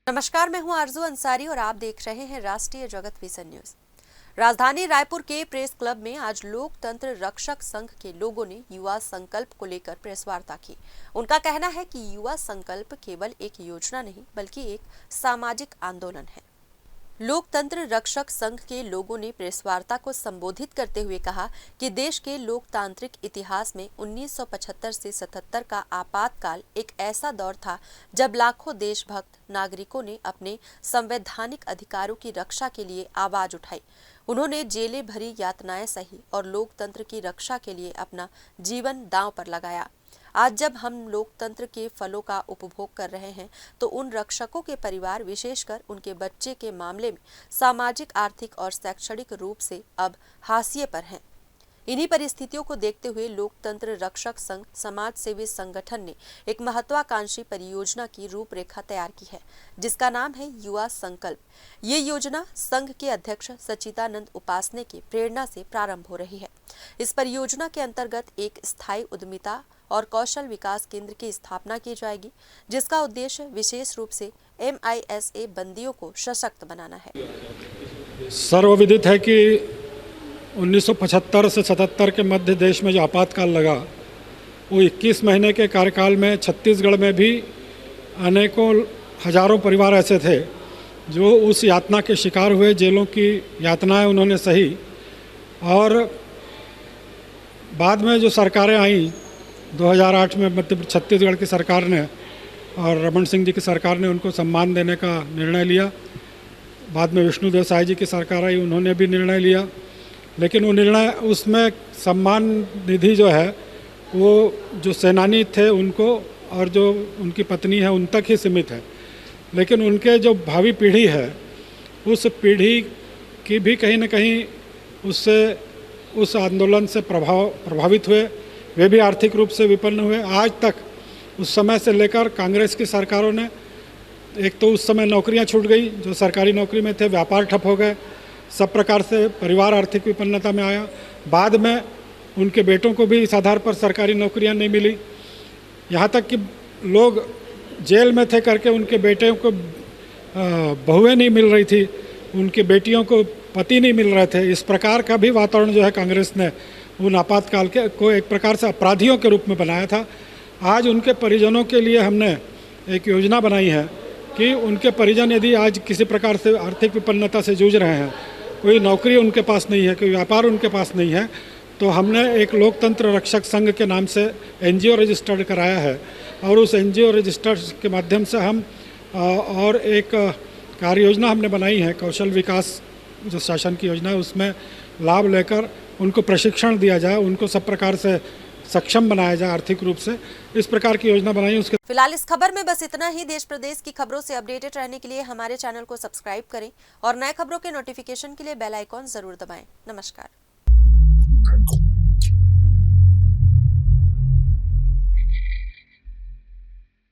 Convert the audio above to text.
नमस्कार, मैं हूं आरजू अंसारी और आप देख रहे हैं राष्ट्रीय जगत विजन न्यूज। राजधानी रायपुर के प्रेस क्लब में आज लोकतंत्र रक्षक संघ के लोगों ने युवा संकल्प को लेकर प्रेस वार्ता की। उनका कहना है कि युवा संकल्प केवल एक योजना नहीं बल्कि एक सामाजिक आंदोलन है। लोकतंत्र रक्षक संघ के लोगों ने प्रेस वार्ता को संबोधित करते हुए कहा कि देश के लोकतांत्रिक इतिहास में 1975 से 77 का आपातकाल एक ऐसा दौर था जब लाखों देशभक्त नागरिकों ने अपने संवैधानिक अधिकारों की रक्षा के लिए आवाज उठाई। उन्होंने जेलें भरी यातनाएं सही और लोकतंत्र की रक्षा के लिए अपना जीवन दांव पर लगाया। आज जब हम लोकतंत्र के फलों का उपभोग कर रहे हैं तो उन रक्षकों के परिवार, विशेषकर उनके बच्चे के मामले में सामाजिक, आर्थिक और शैक्षणिक रूप से अब हाशिए पर हैं। इन्हीं परिस्थितियों को देखते हुए लोकतंत्र रक्षक संघ समाज सेवी संगठन ने एक महत्वाकांक्षी परियोजना की रूपरेखा तैयार की है, जिसका नाम है युवा संकल्प। ये योजना संघ के अध्यक्ष सचिदानंद उपासने की प्रेरणा से प्रारंभ हो रही है। इस परियोजना के अंतर्गत एक स्थायी उद्यमिता और कौशल विकास केंद्र की स्थापना की जाएगी, जिसका उद्देश्य विशेष रूप से MISA बंदियों को सशक्त बनाना है। सर्वविदित है कि 1975 से 77 के मध्य देश में जो आपातकाल लगा, वो 21 महीने के कार्यकाल में छत्तीसगढ़ में भी अनेकों हजारों परिवार ऐसे थे जो उस यातना के शिकार हुए। जेलों की यातनाएं उन्होंने सही और बाद में जो सरकारें आईं 2008 में मध्य छत्तीसगढ़ की सरकार ने और रमन सिंह जी की सरकार ने उनको सम्मान देने का निर्णय लिया। बाद में विष्णुदेव साय जी की सरकार आई, उन्होंने भी निर्णय लिया, लेकिन वो निर्णय उसमें सम्मान निधि जो है वो जो सेनानी थे उनको और जो उनकी पत्नी है उन तक ही सीमित है। लेकिन उनके जो भावी पीढ़ी है उस पीढ़ी की भी कहीं ना कहीं उससे उस आंदोलन से प्रभावित हुए। वे भी आर्थिक रूप से विपन्न हुए। आज तक उस समय से लेकर कांग्रेस की सरकारों ने, एक तो उस समय नौकरियां छूट गई, जो सरकारी नौकरी में थे व्यापार ठप हो गए, सब प्रकार से परिवार आर्थिक विपन्नता में आया। बाद में उनके बेटों को भी इस आधार पर सरकारी नौकरियां नहीं मिली। यहाँ तक कि लोग जेल में थे करके उनके बेटे को बहुएं नहीं मिल रही थी, उनकी बेटियों को पति नहीं मिल रहे थे। इस प्रकार का भी वातावरण जो है कांग्रेस ने उन आपातकाल के को एक प्रकार से अपराधियों के रूप में बनाया था। आज उनके परिजनों के लिए हमने एक योजना बनाई है कि उनके परिजन यदि आज किसी प्रकार से आर्थिक विपन्नता से जूझ रहे हैं, कोई नौकरी उनके पास नहीं है, कोई व्यापार उनके पास नहीं है, तो हमने एक लोकतंत्र रक्षक संघ के नाम से NGO रजिस्टर्ड कराया है और उस NGO रजिस्टर्ड के माध्यम से हम और एक कार्य योजना हमने बनाई है, कौशल विकास जो शासन की योजना है, उसमें लाभ लेकर उनको प्रशिक्षण दिया जाए, उनको सब प्रकार से सक्षम बनाया जाए आर्थिक रूप से। इस प्रकार की योजना बनाई उसके। फिलहाल इस खबर में बस इतना ही। देश प्रदेश की खबरों से अपडेटेड रहने के लिए हमारे चैनल को सब्सक्राइब करें और नए खबरों के नोटिफिकेशन के लिए बेल आइकॉन जरूर दबाएं। नमस्कार।